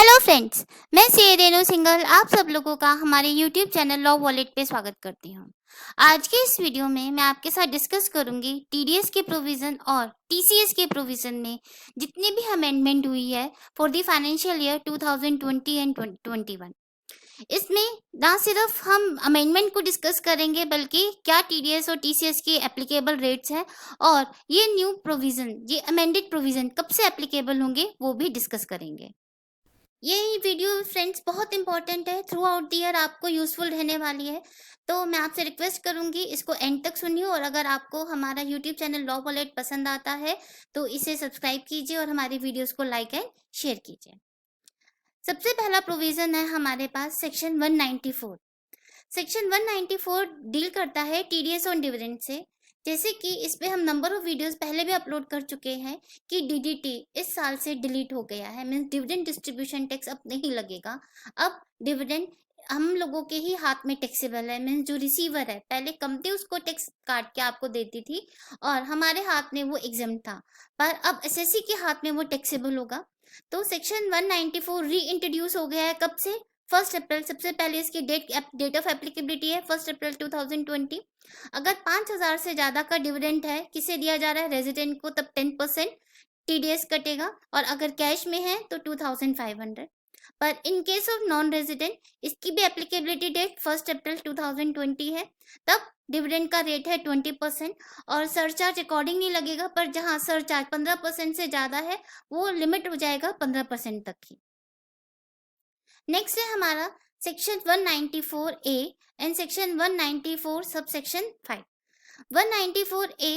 Hello friends, मैं सी रेणु सिंघल आप सब लोगों का हमारे यूट्यूब चैनल लॉ वॉलेट पे स्वागत करती हूँ। आज के इस वीडियो में मैं आपके साथ डिस्कस करूंगी टीडीएस के प्रोविजन और टीसीएस के प्रोविजन में जितनी भी अमेंडमेंट हुई है for the financial year 2020 and 2021। इसमें ना सिर्फ हम अमेंडमेंट को डिस्कस करेंगे बल्कि क्या टीडीएस और टीसीएस के एप्लीकेबल रेट्स हैं और ये न्यू प्रोविजन, ये अमेंडेड प्रोविजन कब से एप्लीकेबल होंगे वो भी डिस्कस करेंगे। ये वीडियो फ्रेंड्स बहुत इंपॉर्टेंट है, थ्रू आउट द ईयर आपको यूजफुल रहने वाली है, तो मैं आपसे रिक्वेस्ट करूंगी इसको एंड तक सुनिए। और अगर आपको हमारा यूट्यूब चैनल लॉ वॉलेट पसंद आता है तो इसे सब्सक्राइब कीजिए और हमारी वीडियोस को लाइक एंड शेयर कीजिए। सबसे पहला प्रोविजन है हमारे पास सेक्शन 194। सेक्शन 194 डील करता है टीडीएस ऑन डिविडेंड से। जैसे कि इस पे हम नंबर ऑफ वीडियोस पहले भी अपलोड कर चुके हैं कि डीडीटी इस साल से डिलीट हो गया है, मींस डिविडेंड डिस्ट्रीब्यूशन टैक्स अब नहीं लगेगा। अब डिविडेंड हम लोगों के ही हाथ में टैक्सेबल है, मींस जो रिसीवर है पहले कंपनी उसको टैक्स काट के आपको देती थी और हमारे हाथ में वो एग्जाम था, पर अब एसएससी के हाथ में वो टैक्सेबल होगा। तो सेक्शन 194 री इंट्रोड्यूस हो गया है। कब से? 1 अप्रैल। सबसे पहले इसकी डेट ऑफ एप्लीकेबिलिटी है 1 अप्रैल 2020। अगर 5,000 से ज्यादा का डिविडेंड है, किसे दिया जा रहा है? रेजिडेंट को, तब 10% टीडीएस कटेगा और अगर कैश में है तो 2,500। पर in case of non resident इसकी भी एप्लीकेबिलिटी डेट 1 अप्रैल 2020 है। तब डिविडेंड का रेट है 20% और सरचार्ज अकॉर्डिंग नहीं लगेगा, पर जहां सरचार्ज 15% से ज्यादा है वो लिमिट हो जाएगा 15% तक ही। नेक्स्ट है हमारा section 194A and section 194 sub section 5। 194A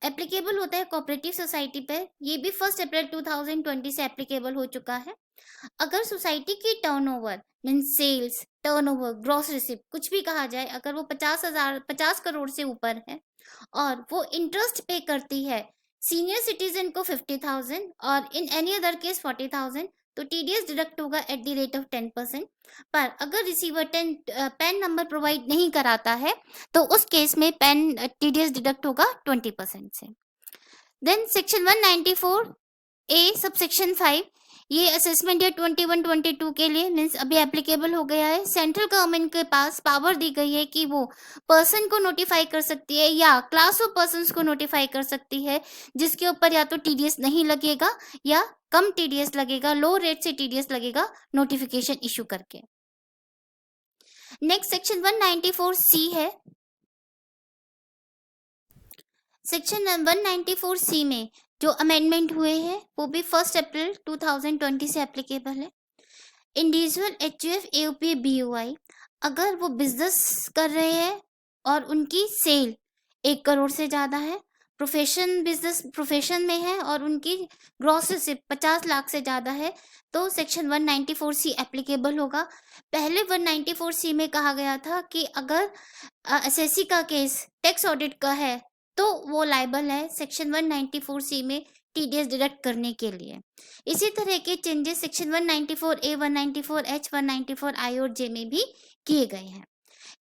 applicable होता है कोऑपरेटिव सोसाइटी पे। ये भी 1 अप्रैल 2020 से एप्लीकेबल हो चुका है। अगर सोसाइटी की turnover means sales, turnover, gross receipt कुछ भी कहा जाए, अगर वो 50 करोड़ से ऊपर है और वो इंटरेस्ट पे करती है सीनियर सिटीजन को 50,000 और इन एनी अदर केस 40,000, तो टीडीएस डिडक्ट होगा एट द रेट ऑफ 10%। पर अगर रिसीवर पैन नंबर प्रोवाइड नहीं कराता है तो उस केस में पैन टीडीएस डिडक्ट होगा 20% से। Then section 194A sub section 5, ये असेसमेंट ईयर 21-22 के लिए मीन्स अभी एप्लीकेबल हो गया है। सेंट्रल गवर्नमेंट के पास पावर दी गई है कि वो पर्सन को नोटिफाई कर सकती है या क्लास ऑफ पर्सन्स को नोटिफाई कर सकती है जिसके ऊपर या तो टीडीएस नहीं लगेगा या कम टीडीएस लगेगा, लो रेट से टीडीएस लगेगा नोटिफिकेशन इशू करके। नेक्स्ट सेक्शन 194C है। सेक्शन 194C में जो अमेंडमेंट हुए हैं वो भी 1 अप्रैल 2020 से एप्लीकेबल है। इंडिविजुअल एचयूएफ एओपी बीओआई अगर वो बिजनेस कर रहे हैं और उनकी सेल 1 करोड़ से ज़्यादा है, प्रोफेशन में है और उनकी ग्रॉस रिसिप्ट 50 लाख से ज़्यादा है, तो सेक्शन 194C एप्लीकेबल होगा। पहले 194C में कहा गया था कि अगर एसएससी का केस टैक्स ऑडिट का है तो वो लायबल है सेक्शन 194C में टीडीएस डिडक्ट करने के लिए। इसी तरह के changes section 194A, 194H, 194I और J में भी किए गए हैं।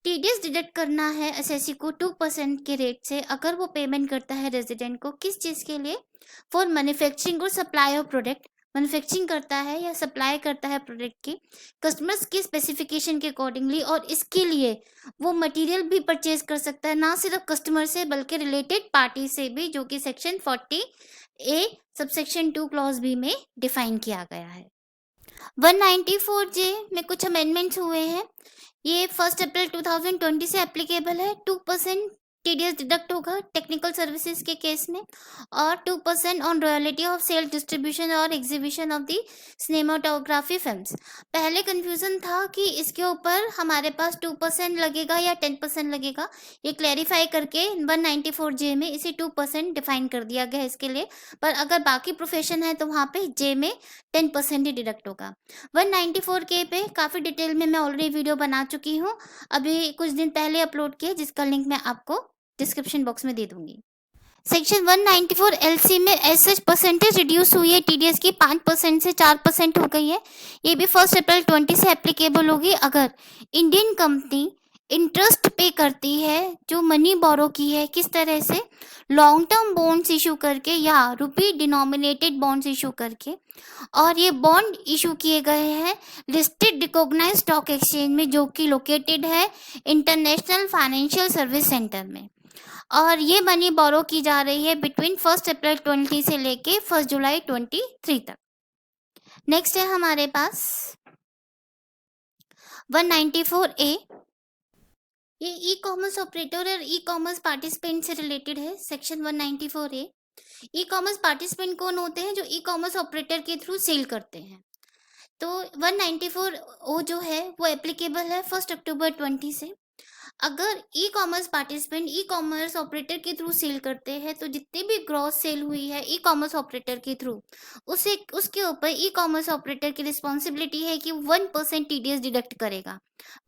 टीडीएस डिडक्ट करना है एसएससी को 2% के रेट से अगर वो पेमेंट करता है रेजिडेंट को। किस चीज़ के लिए? फॉर मैन्युफैक्चरिंग और सप्लाई ऑफ प्रोडक्ट। मैन्युफैक्चरिंग करता है या सप्लाई करता है प्रोडक्ट की कस्टमर्स की स्पेसिफिकेशन के अकॉर्डिंगली, और इसके लिए वो मटेरियल भी परचेज कर सकता है ना सिर्फ कस्टमर से बल्कि रिलेटेड पार्टी से भी, जो कि section 40A subsection 2 clause B में डिफाइन किया गया है। 194J में कुछ अमेंडमेंट्स हुए हैं। ये 1 अप्रैल 2020 से एप्लीकेबल है। 2% टीडीएस डिडक्ट होगा टेक्निकल सर्विसेज के केस में और 2% on royalty of sale, distribution और exhibition of the cinematography films. पहले कंफ्यूजन था कि इसके ऊपर हमारे पास 2% लगेगा या 10% लगेगा, ये क्लैरिफाई करके 194J में इसे 2% डिफाइन कर दिया गया है इसके लिए। पर अगर बाकी प्रोफेशन है तो वहाँ पे J में 10% ही डिडक्ट होगा। 194K पे काफ़ी डिटेल में मैं ऑलरेडी वीडियो बना चुकी हूँ, अभी कुछ दिन पहले अपलोड किया, जिसका लिंक मैं आपको डिस्क्रिप्शन बॉक्स में दे दूंगी। सेक्शन 194LC में एज सच परसेंटेज रिड्यूस हुई है टीडीएस की, 5% से 4% हो गई है। ये भी 1 अप्रैल 20 से एप्लीकेबल होगी अगर इंडियन कंपनी इंटरेस्ट पे करती है, जो मनी बोरो की है, किस तरह से, लॉन्ग टर्म बॉन्ड्स इशू करके या रुपी डिनोमिनेटेड बॉन्ड्स इशू करके। और ये बॉन्ड इशू किए गए हैं लिस्टेड रिकॉग्नाइज्ड स्टॉक एक्सचेंज में, जो कि लोकेटेड है इंटरनेशनल फाइनेंशियल सर्विस सेंटर में। और ये मनी बोरो की जा रही है बिटवीन 1 अप्रैल 20 से लेके 1 जुलाई 23 तक। नेक्स्ट है हमारे पास 194A। ये ई कॉमर्स ऑपरेटर और ई कॉमर्स पार्टिसिपेंट से रिलेटेड है। Section 194A। E commerce participant कौन होते हैं? जो ई कॉमर्स ऑपरेटर के थ्रू सेल करते हैं। तो 194O जो है वो एप्लीकेबल है 1 अक्टूबर 20 से। अगर ई कॉमर्स पार्टिसिपेंट ई कॉमर्स ऑपरेटर के थ्रू सेल करते हैं तो जितनी भी ग्रॉस सेल हुई है ई कॉमर्स ऑपरेटर के थ्रू, उसके ऊपर ई कॉमर्स ऑपरेटर की रिस्पॉन्सिबिलिटी है कि 1% TDS डिडक्ट करेगा।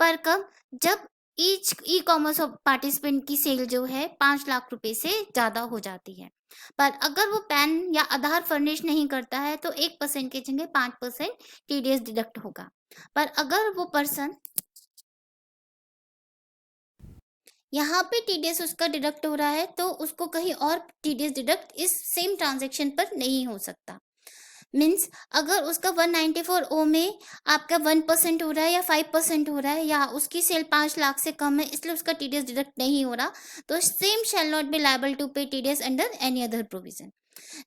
पर कब? जब ईच ई कॉमर्स पार्टिसिपेंट की सेल जो है 5 लाख रुपए से ज़्यादा हो जाती है। पर अगर वो पैन या आधार फर्निश नहीं करता है तो 1% के जगह 5% TDS डिडक्ट होगा। पर अगर वो पर्सन यहाँ पे TDS उसका डिडक्ट हो रहा है तो उसको कहीं और TDS डिडक्ट इस सेम ट्रांजेक्शन पर नहीं हो सकता। मीन्स अगर उसका 194O में आपका 1% हो रहा है या 5% हो रहा है या उसकी सेल 5 लाख से कम है इसलिए उसका TDS डिडक्ट नहीं हो रहा, तो same shall not be liable to pay TDS under any other provision.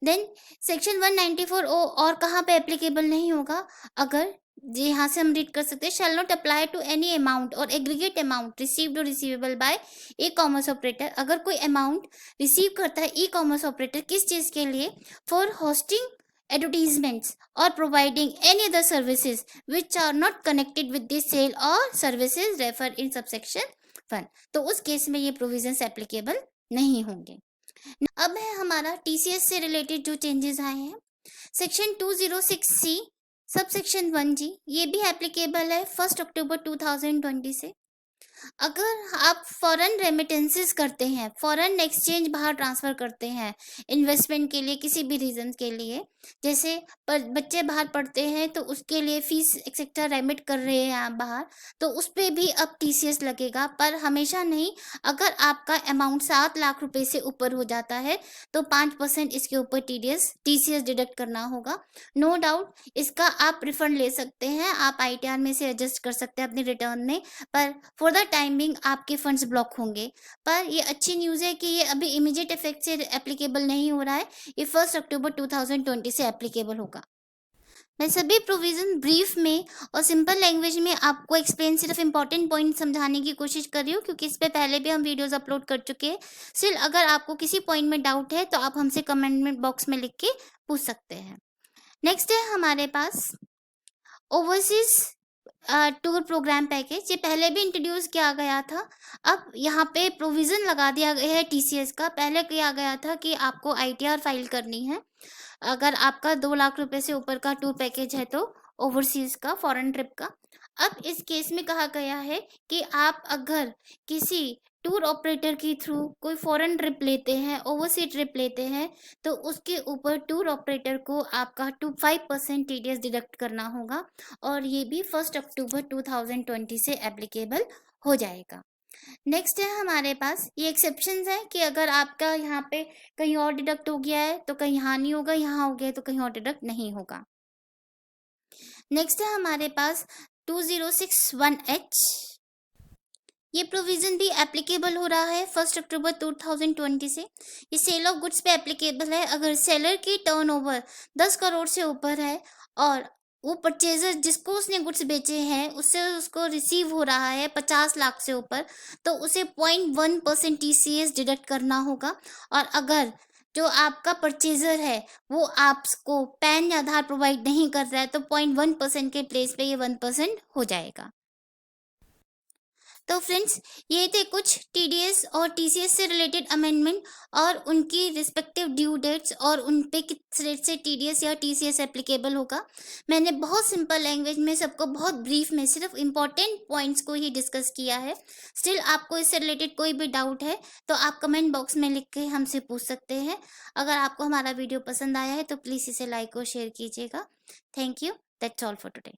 Then section 194O और कहाँ पे एप्लीकेबल नहीं होगा? अगर जी यहाँ से हम रीड कर सकते हैं, shall not apply to any amount और एग्रीगेट अमाउंट रिसीव्ड और receivable by e commerce operator. अगर कोई अमाउंट रिसीव करता है ई कॉमर्स ऑपरेटर किस चीज़ के लिए? For hosting advertisements or providing any other services which are not connected with this sale or services referred in subsection 1, तो उस केस में ये प्रोविजंस एप्लीकेबल नहीं होंगे। अब है हमारा TCS से रिलेटेड जो चेंजेस आए हैं। सेक्शन 206C सबसेक्शन 1G ये भी एप्लीकेबल है 1 अक्टूबर 2020 से। अगर आप फॉरेन रेमिटेंसेस करते हैं, फॉरेन एक्सचेंज बाहर ट्रांसफ़र करते हैं इन्वेस्टमेंट के लिए, किसी भी रीज़न के लिए, जैसे बच्चे बाहर पढ़ते हैं तो उसके लिए फ़ीस एक्सेट्रा रेमिट कर रहे हैं आप बाहर, तो उस पर भी अब TCS लगेगा। पर हमेशा नहीं, अगर आपका अमाउंट 7 लाख रुपए से ऊपर हो जाता है तो 5% इसके ऊपर TCS डिडक्ट करना होगा। नो डाउट इसका आप रिफंड ले सकते हैं, आप ITR में से एडजस्ट कर सकते हैं अपने रिटर्न में, पर फॉर द टाइमिंग आपके फंड्स ब्लॉक होंगे। पर ये अच्छी न्यूज़ है कि ये अभी इमीडिएट इफेक्ट से एप्लीकेबल नहीं हो रहा है, ये 1 अक्टूबर 2020 से एप्लीकेबल होगा। मैं सभी प्रोविज़न ब्रीफ में और सिंपल लैंग्वेज में आपको एक्सप्लेन, सिर्फ इंपॉर्टेंट पॉइंट समझाने की कोशिश कर रही हूँ क्योंकि इस पे पहले भी हम वीडियोस अपलोड कर चुके हैं। स्टिल अगर आपको किसी पॉइंट में डाउट है तो आप हमसे कमेंट बॉक्स में लिख के पूछ सकते हैं। नेक्स्ट है हमारे पास ओवरसीज टूर प्रोग्राम पैकेज। ये पहले भी इंट्रोड्यूस किया गया था, अब यहाँ पे प्रोविज़न लगा दिया गया है TCS का। पहले किया गया था कि आपको ITR फाइल करनी है अगर आपका 2 लाख रुपए से ऊपर का टूर पैकेज है तो, ओवरसीज का, फॉरेन ट्रिप का। अब इस केस में कहा गया है कि आप अगर किसी टूर ऑपरेटर के थ्रू कोई फॉरेन ट्रिप लेते हैं, ओवरसीज ट्रिप लेते हैं, तो उसके ऊपर टूर ऑपरेटर को आपका 5% TDS डिडक्ट करना होगा और ये भी 1 अक्टूबर 2020 से एप्लीकेबल हो जाएगा। नेक्स्ट है हमारे पास ये एक्सेप्शंस है कि अगर आपका यहाँ पे कहीं और डिडक्ट हो गया है तो कहीं यहाँ नहीं होगा, यहाँ हो गया तो कहीं और डिडक्ट नहीं होगा। नेक्स्ट है हमारे पास 2061H। ये प्रोविज़न भी एप्लीकेबल हो रहा है 1 अक्टूबर 2020 से। ये सेल ऑफ गुड्स पे एप्लीकेबल है अगर सेलर की टर्नओवर 10 करोड़ से ऊपर है और वो परचेजर जिसको उसने गुड्स बेचे हैं उससे उसको रिसीव हो रहा है 50 लाख से ऊपर, तो उसे 0.1% TCS डिडक्ट करना होगा। और अगर जो आपका परचेजर है वो आपको पैन या आधार प्रोवाइड नहीं कर रहा है तो 0.1% के प्लेस पे ये 1% हो जाएगा। तो फ्रेंड्स ये थे कुछ TDS और TCS से रिलेटेड अमेंडमेंट और उनकी रिस्पेक्टिव ड्यू डेट्स और उन पे किस रेट से TDS या TCS एप्लीकेबल होगा। मैंने बहुत सिंपल लैंग्वेज में सबको बहुत ब्रीफ में सिर्फ इम्पॉर्टेंट पॉइंट्स को ही डिस्कस किया है। स्टिल आपको इससे रिलेटेड कोई भी डाउट है तो आप कमेंट बॉक्स में लिख के हमसे पूछ सकते हैं। अगर आपको हमारा वीडियो पसंद आया है तो प्लीज़ इसे लाइक और शेयर कीजिएगा। Thank you, that's all for today.